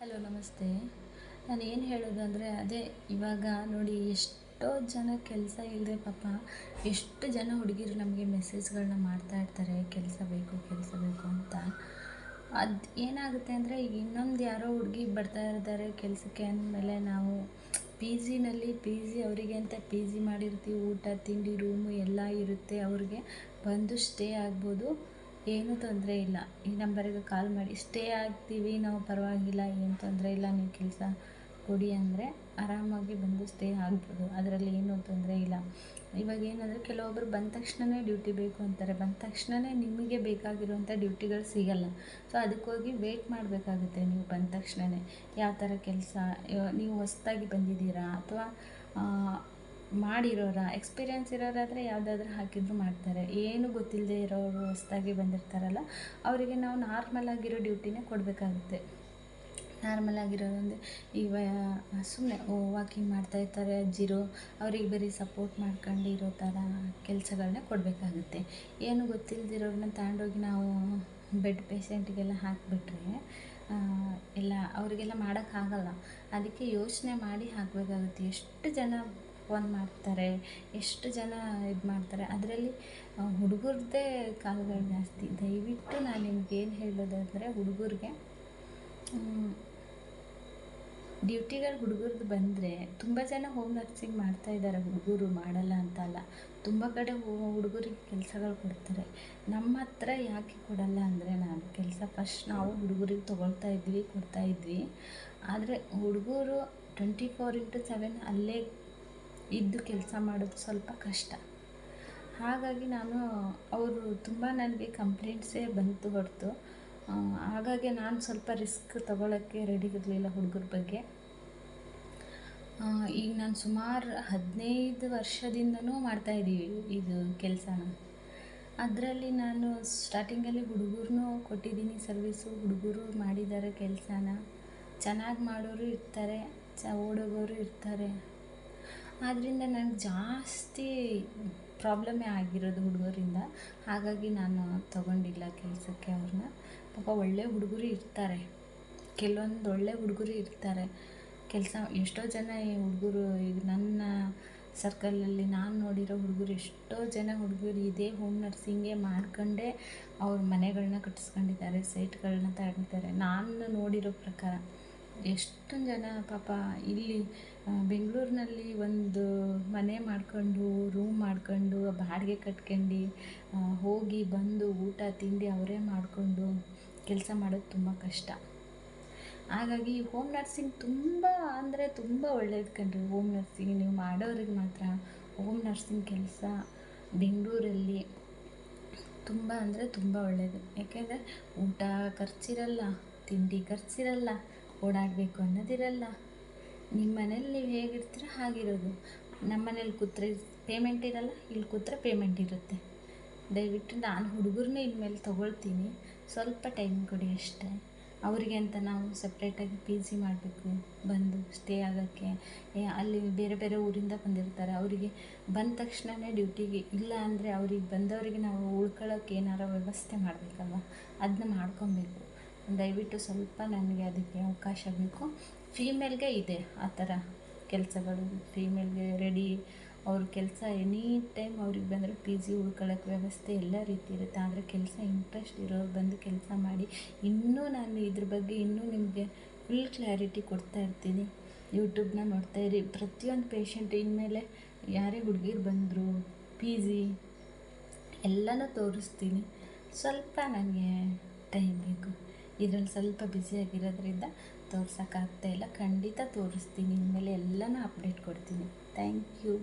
Hello ನಮಸ್ತೆ. ನಾನು ಏನು ಹೇಳೋದು ಅಂದರೆ ಅದೇ ಇವಾಗ ನೋಡಿ ಎಷ್ಟೋ ಜನ ಕೆಲಸ ಇಲ್ಲದೆ ಪಾಪ ಎಷ್ಟು ಜನ ಹುಡುಗಿರು ನಮಗೆ ಮೆಸೇಜ್ಗಳನ್ನ ಮಾಡ್ತಾ ಇರ್ತಾರೆ ಕೆಲಸ ಬೇಕು ಅಂತ. ಅದು ಏನಾಗುತ್ತೆ ಅಂದರೆ ಈಗ ಇನ್ನೊಂದು ಯಾರೋ ಹುಡುಗಿ ಬರ್ತಾ ಇದ್ದಾರೆ ಕೆಲಸಕ್ಕೆ ಅಂದಮೇಲೆ ನಾವು ಪಿ ಜಿ ಅವರಿಗೆ ಅಂತ ಪಿ ಜಿ ಮಾಡಿರ್ತೀವಿ, ಊಟ ತಿಂಡಿ ರೂಮು ಎಲ್ಲ ಇರುತ್ತೆ, ಅವ್ರಿಗೆ ಬಂದು ಸ್ಟೇ ಆಗ್ಬೋದು, ಏನೂ ತೊಂದರೆ ಇಲ್ಲ. ಈ ನಂಬರಿಗೆ ಕಾಲ್ ಮಾಡಿ ಸ್ಟೇ ಆಗ್ತೀವಿ ನಾವು, ಪರವಾಗಿಲ್ಲ, ಏನು ತೊಂದರೆ ಇಲ್ಲ, ನೀವು ಕೆಲಸ ಕೊಡಿ ಅಂದರೆ ಆರಾಮಾಗಿ ಬಂದು ಸ್ಟೇ ಆಗ್ಬೋದು, ಅದರಲ್ಲಿ ಏನೂ ತೊಂದರೆ ಇಲ್ಲ. ಇವಾಗ ಏನಂದರೆ ಕೆಲವೊಬ್ಬರು ಬಂದ ತಕ್ಷಣವೇ ಡ್ಯೂಟಿ ಬೇಕು ಅಂತಾರೆ, ಬಂದ ತಕ್ಷಣವೇ ನಿಮಗೆ ಬೇಕಾಗಿರುವಂಥ ಡ್ಯೂಟಿಗಳು ಸಿಗಲ್ಲ. ಸೊ ಅದಕ್ಕೋಗಿ ವೇಟ್ ಮಾಡಬೇಕಾಗುತ್ತೆ. ನೀವು ಬಂದ ತಕ್ಷಣವೇ ಯಾವ ಥರ ಕೆಲಸ, ನೀವು ಹೊಸ್ದಾಗಿ ಬಂದಿದ್ದೀರಾ ಅಥವಾ ಮಾಡಿರೋರ, ಎಕ್ಸ್ಪೀರಿಯೆನ್ಸ್ ಇರೋರಾದರೆ ಯಾವುದಾದ್ರೂ ಹಾಕಿದ್ರು ಮಾಡ್ತಾರೆ. ಏನು ಗೊತ್ತಿಲ್ಲದೆ ಇರೋರು ಹೊಸ್ದಾಗಿ ಬಂದಿರ್ತಾರಲ್ಲ, ಅವರಿಗೆ ನಾವು ನಾರ್ಮಲ್ ಆಗಿರೋ ಡ್ಯೂಟಿನೇ ಕೊಡಬೇಕಾಗುತ್ತೆ. ನಾರ್ಮಲ್ ಆಗಿರೋದಂದರೆ ಈಗ ಸುಮ್ಮನೆ ವಾಕಿಂಗ್ ಮಾಡ್ತಾ ಇರ್ತಾರೆ ಅಜ್ಜಿರು, ಅವ್ರಿಗೆ ಬರೀ ಸಪೋರ್ಟ್ ಮಾಡ್ಕೊಂಡು ಇರೋ ಥರ ಕೆಲಸಗಳನ್ನ ಕೊಡಬೇಕಾಗುತ್ತೆ. ಏನು ಗೊತ್ತಿಲ್ಲದಿರೋರನ್ನ ತಗೊಂಡೋಗಿ ನಾವು ಬೆಡ್ ಪೇಷೆಂಟಿಗೆಲ್ಲ ಹಾಕಿಬಿಟ್ರೆ ಎಲ್ಲ ಅವರಿಗೆಲ್ಲ ಮಾಡೋಕ್ಕಾಗಲ್ಲ. ಅದಕ್ಕೆ ಯೋಚನೆ ಮಾಡಿ ಹಾಕಬೇಕಾಗುತ್ತೆ. ಎಷ್ಟು ಜನ ಫೋನ್ ಮಾಡ್ತಾರೆ, ಎಷ್ಟು ಜನ ಇದು ಮಾಡ್ತಾರೆ, ಅದರಲ್ಲಿ ಹುಡುಗರದ್ದೇ ಕಾಲ್ಗಳು ಜಾಸ್ತಿ. ದಯವಿಟ್ಟು ನಾನು ನಿಮ್ಗೇನು ಹೇಳೋದಂದರೆ ಹುಡುಗರಿಗೆ ಡ್ಯೂಟಿಗಳು ಹುಡುಗರದ್ದು ಬಂದರೆ ತುಂಬ ಜನ ಹೋಮ್ ನರ್ಸಿಂಗ್ ಮಾಡ್ತಾಯಿದ್ದಾರೆ, ಹುಡುಗರು ಮಾಡಲ್ಲ ಅಂತ ಅಲ್ಲ. ತುಂಬ ಕಡೆ ಹುಡುಗರಿಗೆ ಕೆಲಸಗಳು ಕೊಡ್ತಾರೆ. ನಮ್ಮ ಹತ್ರ ಯಾಕೆ ಕೊಡಲ್ಲ ಅಂದರೆ, ನಾನು ಕೆಲಸ ಫಸ್ಟ್ ನಾವು ಹುಡುಗರಿಗೆ ಕೊಡ್ತಾ ಇದ್ವಿ. ಆದರೆ ಹುಡುಗರು 24/7 ಅಲ್ಲೇ ಇದ್ದು ಕೆಲಸ ಮಾಡೋದು ಸ್ವಲ್ಪ ಕಷ್ಟ. ಹಾಗಾಗಿ ಅವರು ತುಂಬ ನನಗೆ ಕಂಪ್ಲೇಂಟ್ಸೇ ಬಂತು ಹೊರತು, ಹಾಗಾಗಿ ನಾನು ಸ್ವಲ್ಪ ರಿಸ್ಕ್ ತೊಗೊಳಕ್ಕೆ ರೆಡಿ ಇರಲಿಲ್ಲ ಹುಡುಗರ ಬಗ್ಗೆ. ಈಗ ನಾನು ಸುಮಾರು 15 ವರ್ಷದಿಂದನೂ ಮಾಡ್ತಾಯಿದ್ದೀವಿ ಇದು ಕೆಲಸನ. ಅದರಲ್ಲಿ ನಾನು ಸ್ಟಾರ್ಟಿಂಗಲ್ಲಿ ಹುಡುಗರನ್ನೂ ಕೊಟ್ಟಿದ್ದೀನಿ ಸರ್ವೀಸು, ಹುಡುಗರು ಮಾಡಿದ್ದಾರೆ ಕೆಲಸನ, ಚೆನ್ನಾಗಿ ಮಾಡೋರು ಇರ್ತಾರೆ, ಓಡೋಗೋರು ಇರ್ತಾರೆ. ಆದ್ದರಿಂದ ನನಗೆ ಜಾಸ್ತಿ ಪ್ರಾಬ್ಲಮ್ಮೇ ಆಗಿರೋದು ಹುಡುಗರಿಂದ. ಹಾಗಾಗಿ ನಾನು ತಗೊಂಡಿಲ್ಲ ಕೆಲಸಕ್ಕೆ ಅವ್ರನ್ನ. ಪಾಪ ಒಳ್ಳೆ ಹುಡುಗರು ಇರ್ತಾರೆ, ಕೆಲವೊಂದು ಒಳ್ಳೆ ಹುಡುಗರು ಇರ್ತಾರೆ. ಎಷ್ಟೋ ಜನ ಈ ಹುಡುಗರು, ಈಗ ನನ್ನ ಸರ್ಕಲಲ್ಲಿ ನಾನು ನೋಡಿರೋ ಹುಡುಗರು, ಎಷ್ಟೋ ಜನ ಹುಡುಗರು ಇದೇ ಹೋಮ್ ನರ್ಸಿಂಗೇ ಮಾಡ್ಕೊಂಡೇ ಅವ್ರ ಮನೆಗಳನ್ನ ಕಟ್ಟಿಸ್ಕೊಂಡಿದ್ದಾರೆ, ಸೈಟ್ಗಳನ್ನ ತಗೊಂಡಿದ್ದಾರೆ. ನಾನು ನೋಡಿರೋ ಪ್ರಕಾರ ಎಷ್ಟೊಂದು ಜನ ಪಾಪ ಇಲ್ಲಿ ಬೆಂಗಳೂರಿನಲ್ಲಿ ಒಂದು ಮನೆ ಮಾಡ್ಕೊಂಡು, ರೂಮ್ ಮಾಡ್ಕೊಂಡು, ಬಾಡಿಗೆ ಕಟ್ಕೊಂಡು ಹೋಗಿ ಬಂದು ಊಟ ತಿಂಡಿ ಅವರೇ ಮಾಡಿಕೊಂಡು ಕೆಲಸ ಮಾಡೋದು ತುಂಬ ಕಷ್ಟ. ಹಾಗಾಗಿ ಹೋಮ್ ನರ್ಸಿಂಗ್ ತುಂಬ ಅಂದರೆ ತುಂಬ ಒಳ್ಳೇದು ಕಣ್ರಿ. ಹೋಮ್ ನರ್ಸಿಂಗ್ ನೀವು ಮಾಡೋರಿಗೆ ಮಾತ್ರ ಹೋಮ್ ನರ್ಸಿಂಗ್ ಕೆಲಸ ಬೆಂಗಳೂರಲ್ಲಿ ತುಂಬ ಅಂದರೆ ತುಂಬ ಒಳ್ಳೆಯದು. ಯಾಕೆಂದರೆ ಊಟ ಖರ್ಚಿರಲ್ಲ, ತಿಂಡಿ ಖರ್ಚಿರಲ್ಲ, ಓಡಾಡಬೇಕು ಅನ್ನೋದಿರಲ್ಲ. ನಿಮ್ಮ ಮನೇಲಿ ನೀವು ಹೇಗಿರ್ತೀರ ಹಾಗಿರೋದು. ನಮ್ಮ ಮನೇಲಿ ಕೂತ್ರೆ ಪೇಮೆಂಟ್ ಇರಲ್ಲ, ಇಲ್ಲಿ ಕೂತ್ರೆ ಪೇಮೆಂಟ್ ಇರುತ್ತೆ. ದಯವಿಟ್ಟು ನಾನು ಹುಡುಗರನ್ನೇ ಇನ್ಮೇಲೆ ತೊಗೊಳ್ತೀನಿ, ಸ್ವಲ್ಪ ಟೈಮ್ ಕೊಡಿ ಅಷ್ಟೇ. ಅವರಿಗೆ ಅಂತ ನಾವು ಸಪ್ರೇಟಾಗಿ ಪಿ ಜಿ ಮಾಡಬೇಕು, ಬಂದು ಸ್ಟೇ ಆಗೋಕ್ಕೆ. ಅಲ್ಲಿ ಬೇರೆ ಬೇರೆ ಊರಿಂದ ಬಂದಿರ್ತಾರೆ, ಅವರಿಗೆ ಬಂದ ತಕ್ಷಣವೇ ಡ್ಯೂಟಿಗೆ ಇಲ್ಲ ಅಂದರೆ ಅವ್ರಿಗೆ ಬಂದವರಿಗೆ ನಾವು ಉಳ್ಕೊಳ್ಳೋಕೆ ಏನಾರ ವ್ಯವಸ್ಥೆ ಮಾಡಬೇಕಲ್ವ, ಅದನ್ನ ಮಾಡ್ಕೊಬೇಕು. ದಯವಿಟ್ಟು ಸ್ವಲ್ಪ ನನಗೆ ಅದಕ್ಕೆ ಅವಕಾಶ ಬೇಕು. ಫೀಮೇಲ್ಗೆ ಇದೆ ಆ ಥರ ಕೆಲಸಗಳು, ಫೀಮೇಲ್ಗೆ ರೆಡಿ ಅವ್ರ ಕೆಲಸ ಎನಿ ಟೈಮ್ ಅವ್ರಿಗೆ ಬಂದರೆ ಪಿ ಜಿ ಉಳ್ಕೊಳ್ಳೋಕ್ಕೆ ವ್ಯವಸ್ಥೆ ಎಲ್ಲ ರೀತಿ ಇರುತ್ತೆ. ಆದರೆ ಕೆಲಸ ಇಂಟ್ರೆಸ್ಟ್ ಇರೋರು ಬಂದು ಕೆಲಸ ಮಾಡಿ. ಇನ್ನೂ ನಾನು ಇದ್ರ ಬಗ್ಗೆ ಇನ್ನೂ ನಿಮಗೆ ಫುಲ್ ಕ್ಲಾರಿಟಿ ಕೊಡ್ತಾ ಇರ್ತೀನಿ. ಯೂಟ್ಯೂಬ್ನ ನೋಡ್ತಾಯಿರಿ. ಪ್ರತಿಯೊಂದು ಪೇಷಂಟ್ ಇನ್ಮೇಲೆ ಯಾರೇ ಹುಡುಗಿರು ಬಂದರು ಪಿ ಜಿ ಎಲ್ಲನೂ ತೋರಿಸ್ತೀನಿ. ಸ್ವಲ್ಪ ನನಗೆ ಟೈಮ್ ಬೇಕು, ಇದರಲ್ಲಿ ಸ್ವಲ್ಪ ಬ್ಯುಸಿಯಾಗಿರೋದ್ರಿಂದ ತೋರ್ಸೋಕ್ಕಾಗ್ತಾಯಿಲ್ಲ. ಖಂಡಿತ ತೋರಿಸ್ತೀನಿ, ಇನ್ಮೇಲೆ ಎಲ್ಲನೂ ಅಪ್ಡೇಟ್ ಕೊಡ್ತೀನಿ. Thank you.